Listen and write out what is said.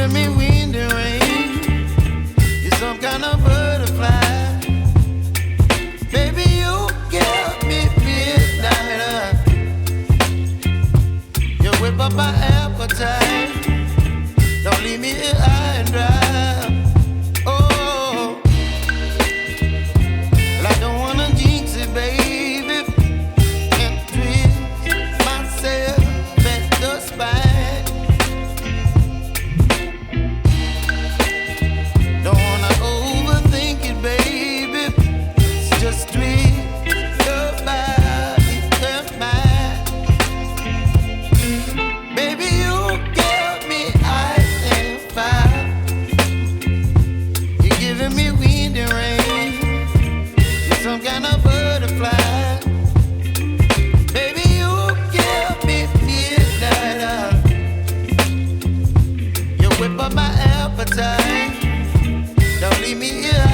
giving me wind and rain. You're some kind of butterfly. Baby, you give me midnight. You whip up my appetite. Don't leave me here high and dry. Oh, well, I don't wanna jinx it, baby, and twist myself at the spine. Don't wanna overthink it, baby. It's just twist your body and mine. Baby, you give me ice and fire. You're giving me wind and rain. You're some kind of butterfly. Baby, you give me midnight. You whip up my appetite. Don't leave me here